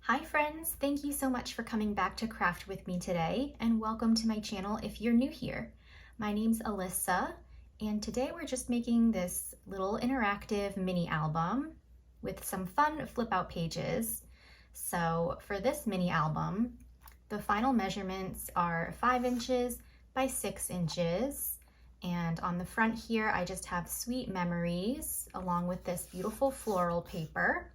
Hi friends, thank you so much for coming back to craft with me today, and welcome to my channel if you're new here. My name's Alyssa, and today we're just making this little interactive mini album with some fun flip out pages. So for this mini album, the final measurements are 5 inches by 6 inches. And on the front here, I just have sweet memories along with this beautiful floral paper.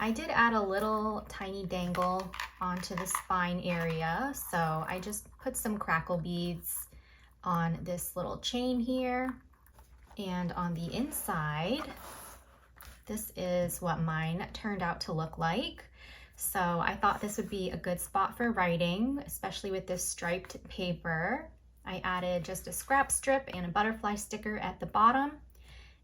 I did add a little tiny dangle onto the spine area, so I just put some crackle beads on this little chain here. And on the inside, this is what mine turned out to look like. So I thought this would be a good spot for writing, especially with this striped paper. I added just a scrap strip and a butterfly sticker at the bottom.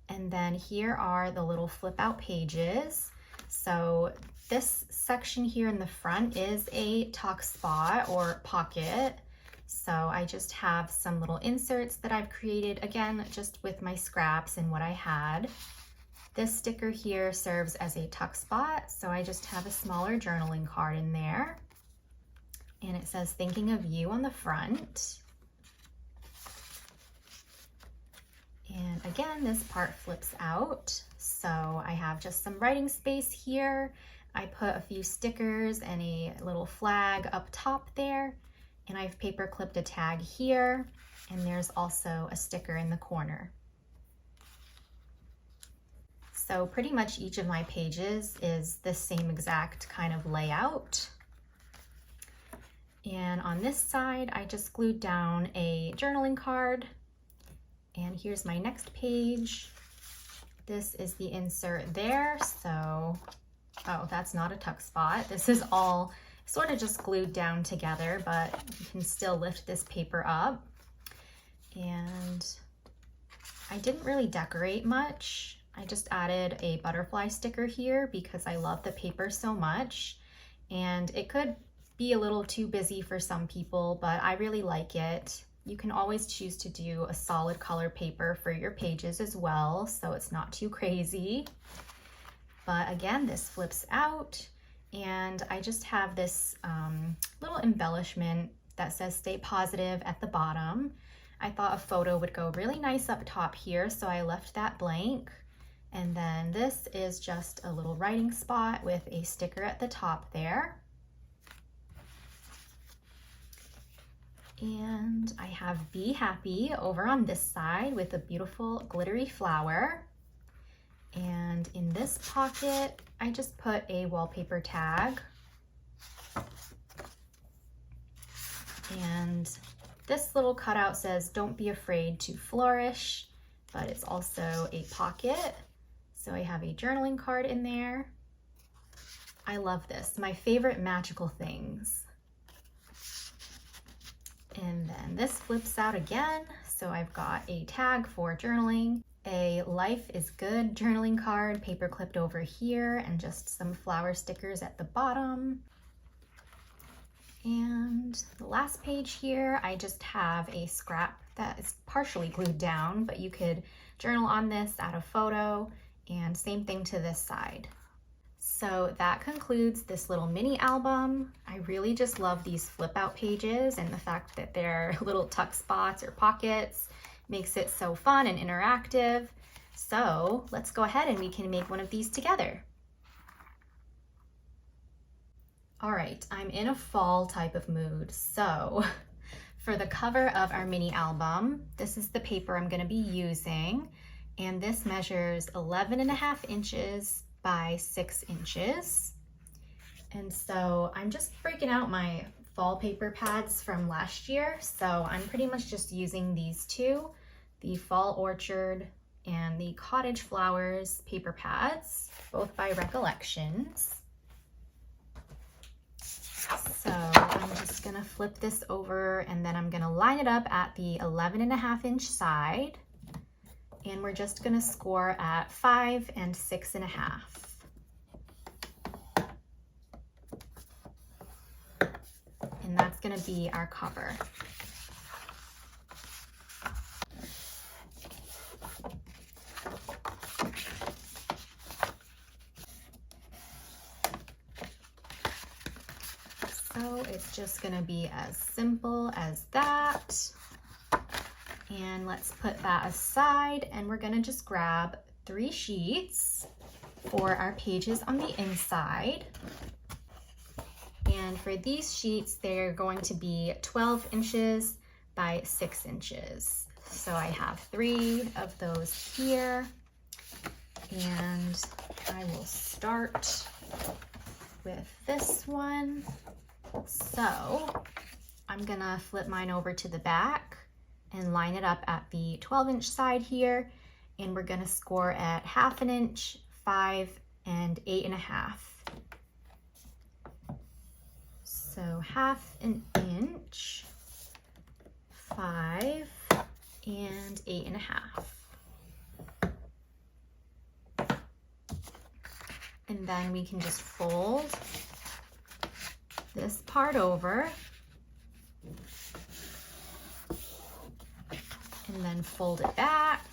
And then here are the little flip out pages. So this section here in the front is a tuck spot or pocket. So I just have some little inserts that I've created, again, just with my scraps and what I had. This sticker here serves as a tuck spot, so I just have a smaller journaling card in there. And it says thinking of you on the front. And again, this part flips out. So I have just some writing space here. I put a few stickers and a little flag up top there. And I've paper clipped a tag here. And there's also a sticker in the corner. So pretty much each of my pages is the same exact kind of layout. And on this side, I just glued down a journaling card. And here's my next page. This is the insert there. So, oh, that's not a tuck spot. This is all sort of just glued down together, but you can still lift this paper up. And I didn't really decorate much. I just added a butterfly sticker here because I love the paper so much. And it could be a little too busy for some people, but I really like it. You can always choose to do a solid color paper for your pages as well, so it's not too crazy. But again, this flips out, and I just have this little embellishment that says stay positive at the bottom. I thought a photo would go really nice up top here, so I left that blank. And then this is just a little writing spot with a sticker at the top there. And I have Be Happy over on this side with a beautiful glittery flower. And in this pocket, I just put a wallpaper tag. And this little cutout says, don't be afraid to flourish, but it's also a pocket. So I have a journaling card in there. I love this, my favorite magical things. And then this flips out again. So I've got a tag for journaling, a Life is Good journaling card, paper clipped over here, and just some flower stickers at the bottom. And the last page here, I just have a scrap that is partially glued down, but you could journal on this, add a photo, and same thing to this side. So that concludes this little mini album. I really just love these flip out pages, and the fact that they're little tuck spots or pockets makes it so fun and interactive. So let's go ahead and we can make one of these together. All right, I'm in a fall type of mood. So for the cover of our mini album, this is the paper I'm gonna be using. And this measures 11.5 inches by 6 inches. And so I'm just breaking out my fall paper pads from last year. So I'm pretty much just using these two, the Fall Orchard and the Cottage Flowers paper pads, both by Recollections. So I'm just gonna flip this over, and then I'm gonna line it up at the 11.5 inch side. And we're just gonna score at 5 and 6.5. And that's gonna be our cover. So it's just gonna be as simple as that. And let's put that aside, and we're gonna just grab 3 sheets for our pages on the inside. And for these sheets, they're going to be 12 inches by 6 inches. So I have 3 of those here, and I will start with this one. So I'm gonna flip mine over to the back and line it up at the 12-inch side here, and we're gonna score at 1/2 inch, 5, and 8.5. So 1/2 inch, 5, and 8.5. And then we can just fold this part over, and then fold it back.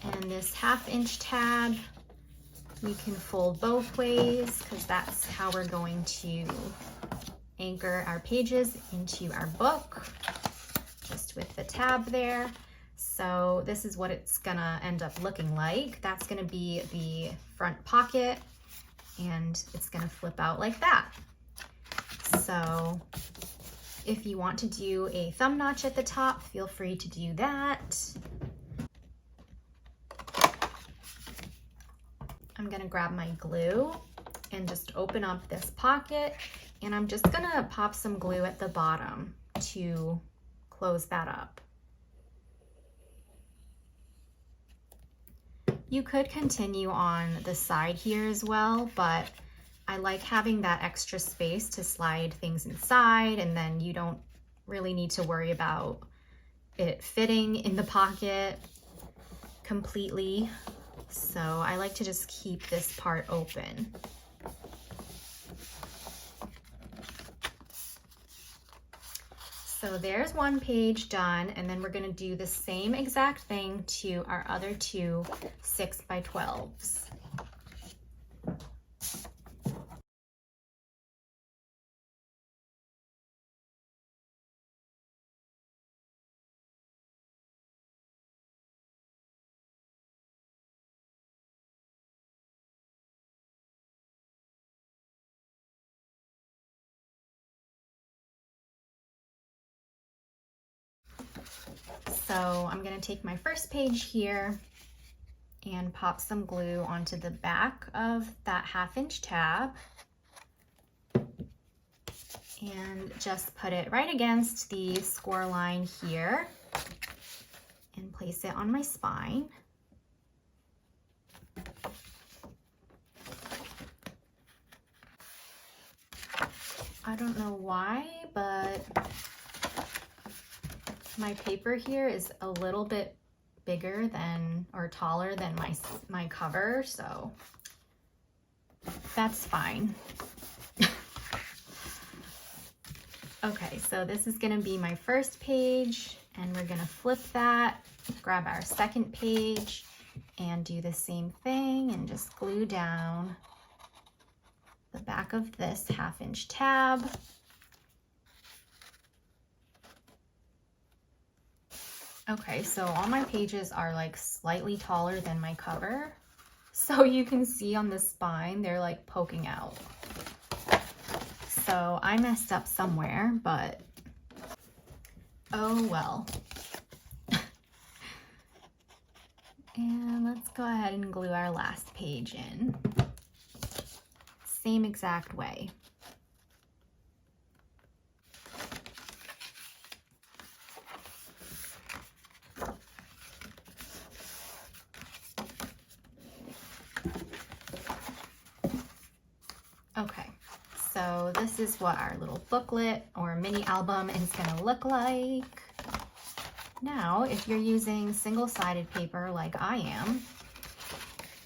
And this 1/2 inch tab, we can fold both ways because that's how we're going to anchor our pages into our book, just with the tab there. So this is what it's gonna end up looking like. That's gonna be the front pocket, and it's gonna flip out like that. So if you want to do a thumb notch at the top, feel free to do that. I'm gonna grab my glue and just open up this pocket, and I'm just gonna pop some glue at the bottom to close that up. You could continue on the side here as well, but I like having that extra space to slide things inside, and then you don't really need to worry about it fitting in the pocket completely. So I like to just keep this part open. So there's one page done, and then we're gonna do the same exact thing to our other 2 6x12s. So I'm gonna take my first page here and pop some glue onto the back of that 1/2 inch tab, and just put it right against the score line here and place it on my spine. I don't know why, but my paper here is a little bit bigger than, or taller than my cover, so that's fine. Okay, so this is gonna be my first page, and we're gonna flip that, grab our second page, and do the same thing, and just glue down the back of this 1/2 inch tab. Okay, so all my pages are like slightly taller than my cover. So you can see on the spine, they're like poking out. So I messed up somewhere, but oh well. And let's go ahead and glue our last page in. Same exact way. Okay, so this is what our little booklet or mini album is gonna look like. Now, if you're using single-sided paper like I am,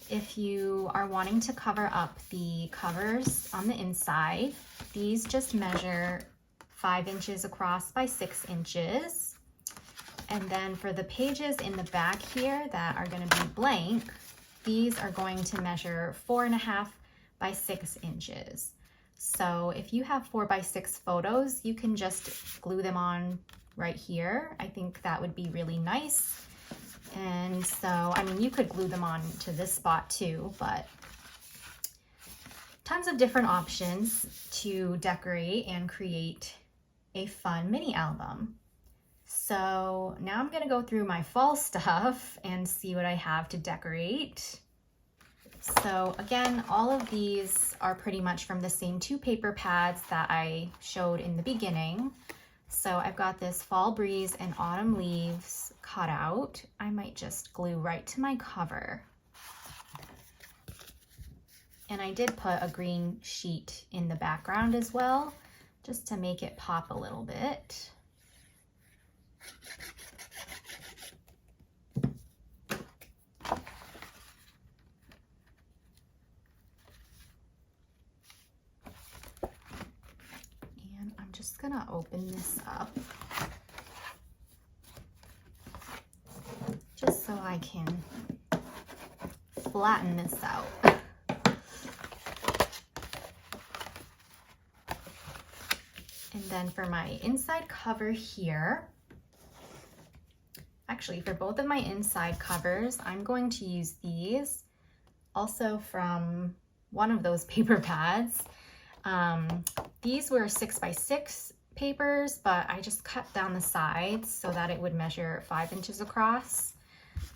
if you are wanting to cover up the covers on the inside, these just measure 5 inches across by 6 inches. And then for the pages in the back here that are gonna be blank, these are going to measure 4.5 by 6 inches. So if you have 4 by 6 photos, you can just glue them on right here. I think that would be really nice. And so, I mean, you could glue them on to this spot too, but tons of different options to decorate and create a fun mini album. So now I'm gonna go through my fall stuff and see what I have to decorate. So again, all of these are pretty much from the same 2 paper pads that I showed in the beginning. So I've got this Fall Breeze and Autumn Leaves cut out. I might just glue right to my cover. And I did put a green sheet in the background as well, just to make it pop a little bit. And I'm just gonna open this up just so I can flatten this out. And then for my inside cover here, actually for both of my inside covers, I'm going to use these, also from one of those paper pads. These were 6 by 6 papers, but I just cut down the sides so that it would measure 5 inches across.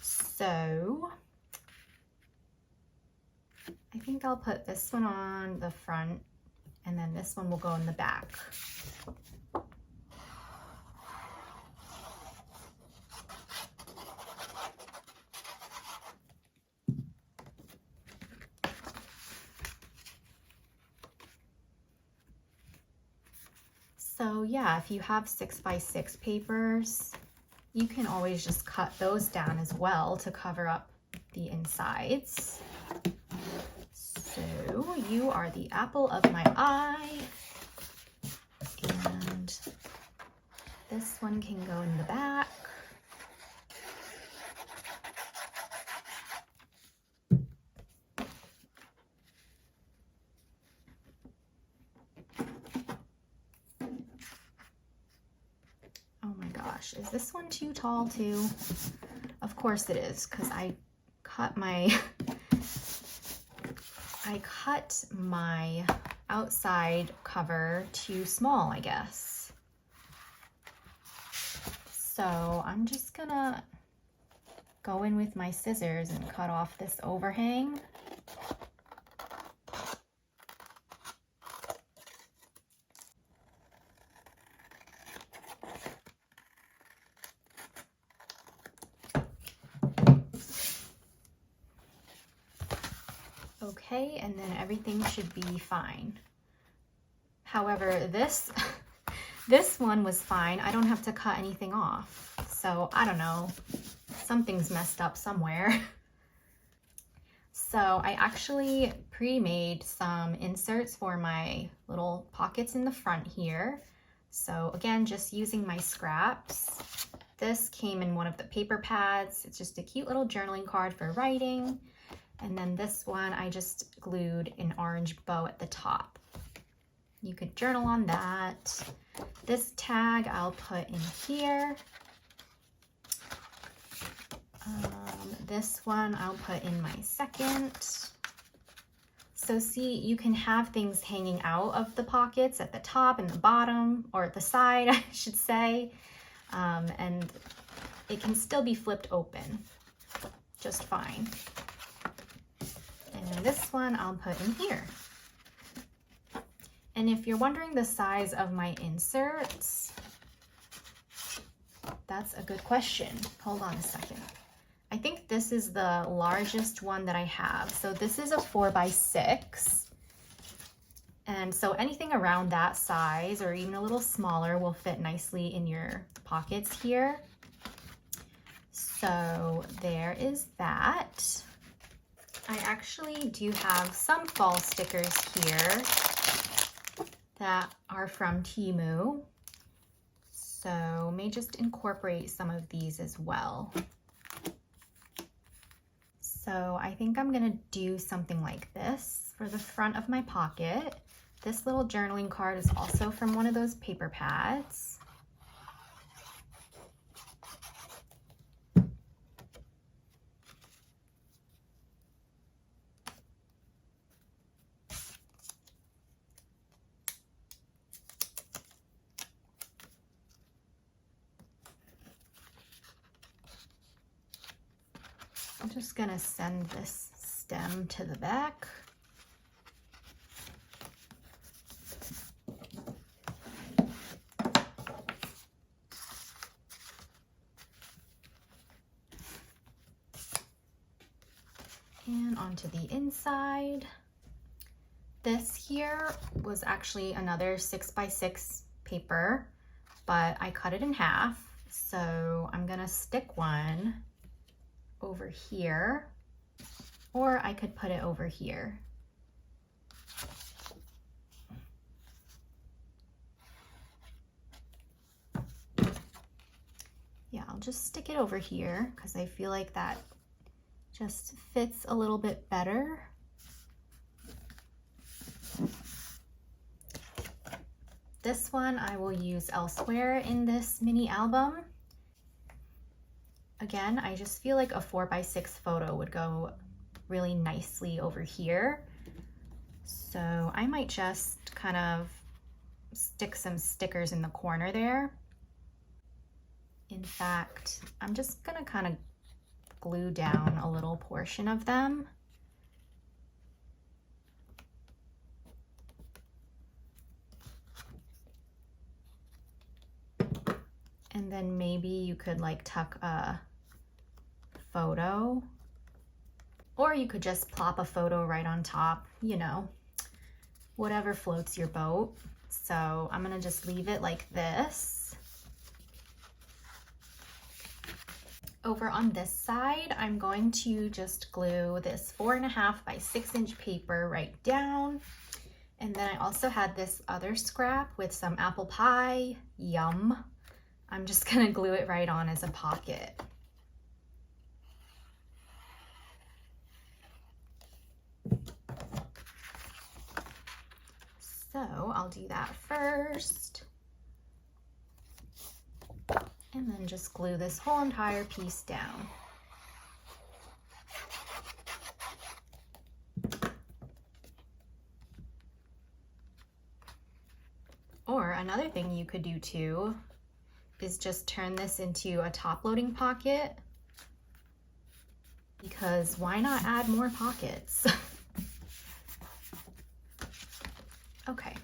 So I think I'll put this one on the front and then this one will go in the back. So yeah, if you have 6 by 6 papers, you can always just cut those down as well to cover up the insides. So you are the apple of my eye. And this one can go in the back. Oh my gosh, is this one too tall too? Of course it is, because I cut my outside cover too small, I guess. So I'm just gonna go in with my scissors and cut off this overhang. Okay, and then everything should be fine. However, this one was fine. I don't have to cut anything off. So I don't know, something's messed up somewhere. So I actually pre-made some inserts for my little pockets in the front here. So again, just using my scraps. This came in one of the paper pads. It's just a cute little journaling card for writing. And then this one, I just glued an orange bow at the top. You could journal on that. This tag I'll put in here. This one I'll put in my second. So see, you can have things hanging out of the pockets at the top and the bottom, or at the side, I should say. And it can still be flipped open just fine. And this one I'll put in here. And if you're wondering the size of my inserts, that's a good question. Hold on a second. I think this is the largest one that I have. So this is a 4 by 6. And so anything around that size or even a little smaller will fit nicely in your pockets here. So there is that. I actually do have some fall stickers here that are from Temu. So may just incorporate some of these as well. So I think I'm gonna do something like this for the front of my pocket. This little journaling card is also from one of those paper pads. I'm just gonna send this stem to the back. And onto the inside. This here was actually another 6x6 paper, but I cut it in half. So I'm gonna stick one over here, or I could put it over here. Yeah, I'll just stick it over here because I feel like that just fits a little bit better. This one I will use elsewhere in this mini album. Again, I just feel like a 4x6 photo would go really nicely over here. So I might just kind of stick some stickers in the corner there. In fact, I'm just gonna kind of glue down a little portion of them. And then maybe you could like tuck a photo, or you could just plop a photo right on top, you know, whatever floats your boat. So I'm gonna just leave it like this. Over on this side, I'm going to just glue this 4.5 by 6 inch paper right down. And then I also had this other scrap with some apple pie, yum. I'm just gonna glue it right on as a pocket. So I'll do that first. And then just glue this whole entire piece down. Or another thing you could do too is just turn this into a top loading pocket, because why not add more pockets? Okay.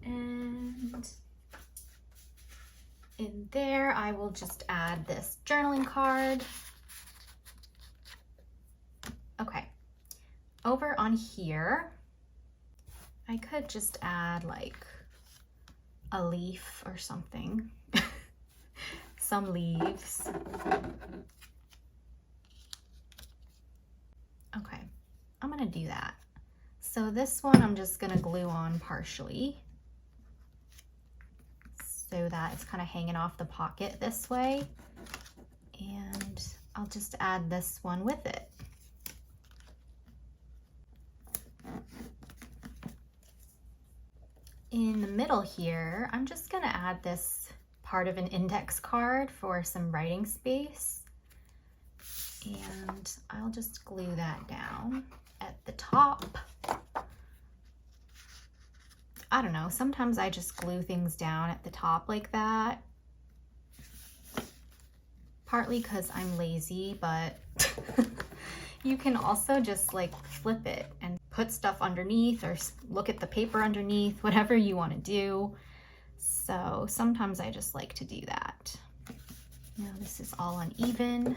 And in there, I will just add this journaling card. Okay. Over on here, I could just add like a leaf or something. Some leaves. Okay, I'm gonna do that. So this one I'm just gonna glue on partially so that it's kind of hanging off the pocket this way. And I'll just add this one with it. In the middle here, I'm just gonna add this part of an index card for some writing space. And I'll just glue that down at the top. I don't know, sometimes I just glue things down at the top like that. Partly because I'm lazy, but you can also just like flip it and put stuff underneath or look at the paper underneath, whatever you want to do. So sometimes I just like to do that. Now this is all uneven.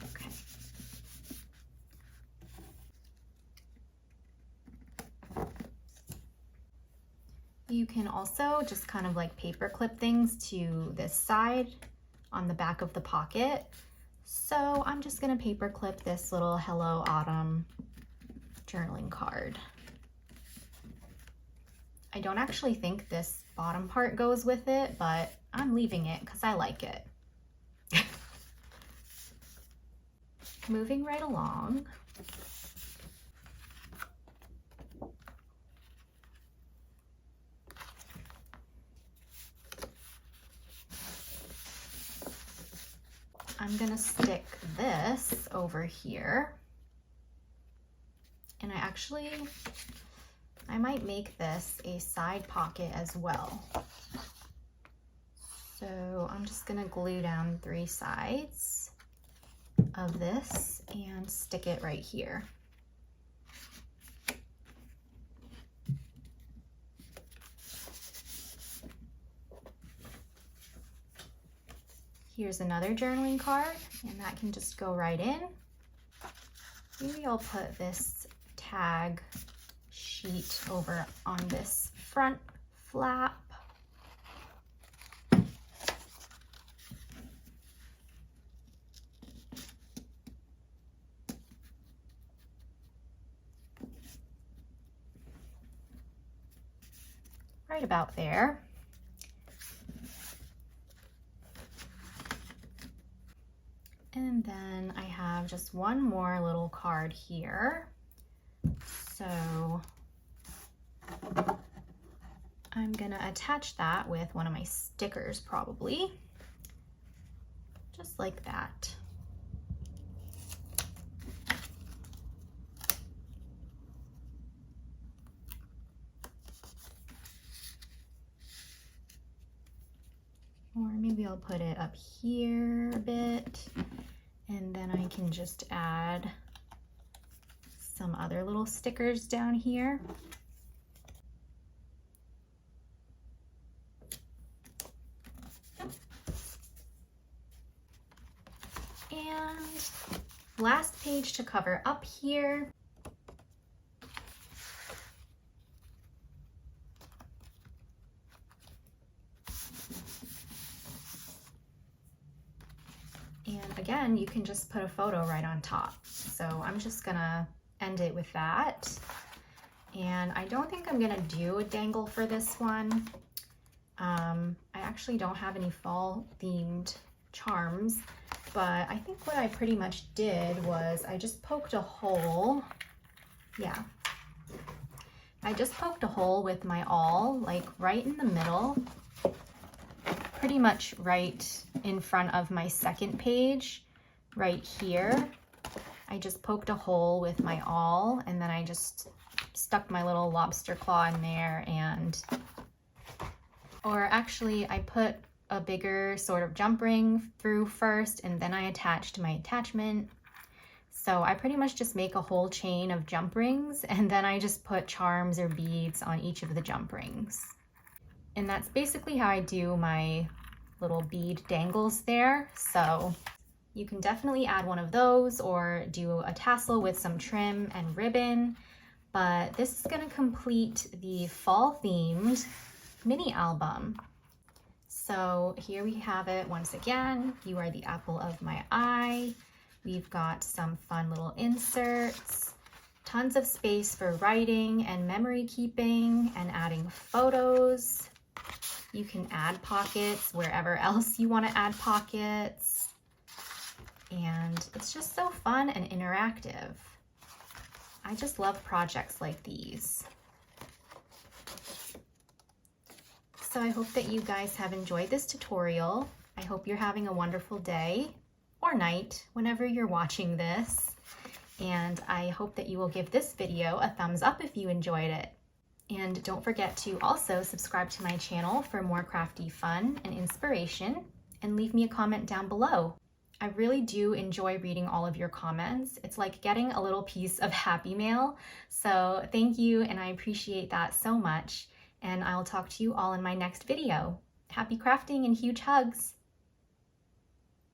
Okay. You can also just kind of like paper clip things to this side on the back of the pocket. So I'm just gonna paper clip this little Hello Autumn journaling card. I don't actually think this bottom part goes with it, but I'm leaving it because I like it. moving right along. I'm gonna stick this over here. And I might make this a side pocket as well. So I'm just gonna glue down 3 sides of this and stick it right here. Here's another journaling card, and that can just go right in. Maybe I'll put this tag sheet over on this front flap. Right about there. And then I have just one more little card here. So I'm gonna attach that with one of my stickers probably, just like that. Or maybe I'll put it up here a bit, and then I can just add some other little stickers down here. And last page to cover up here. And again, you can just put a photo right on top. So I'm just gonna end it with that. And I don't think I'm gonna do a dangle for this one. I actually don't have any fall themed charms, but I think what I pretty much did was I just poked a hole. Yeah. I just poked a hole with my awl, like right in the middle, pretty much right in front of my second page, right here. I just poked a hole with my awl, and then I just stuck my little lobster claw in there, or actually I put a bigger sort of jump ring through first, and then I attached my attachment. So I pretty much just make a whole chain of jump rings, and then I just put charms or beads on each of the jump rings. And that's basically how I do my little bead dangles there. So you can definitely add one of those or do a tassel with some trim and ribbon. But this is gonna complete the fall themed mini album. So here we have it once again. You are the apple of my eye. We've got some fun little inserts, tons of space for writing and memory keeping and adding photos. You can add pockets wherever else you want to add pockets. And it's just so fun and interactive. I just love projects like these. So I hope that you guys have enjoyed this tutorial. I hope you're having a wonderful day or night whenever you're watching this. And I hope that you will give this video a thumbs up if you enjoyed it. And don't forget to also subscribe to my channel for more crafty fun and inspiration, and leave me a comment down below. I really do enjoy reading all of your comments. It's like getting a little piece of happy mail. So thank you, and I appreciate that so much. And I'll talk to you all in my next video. Happy crafting and huge hugs!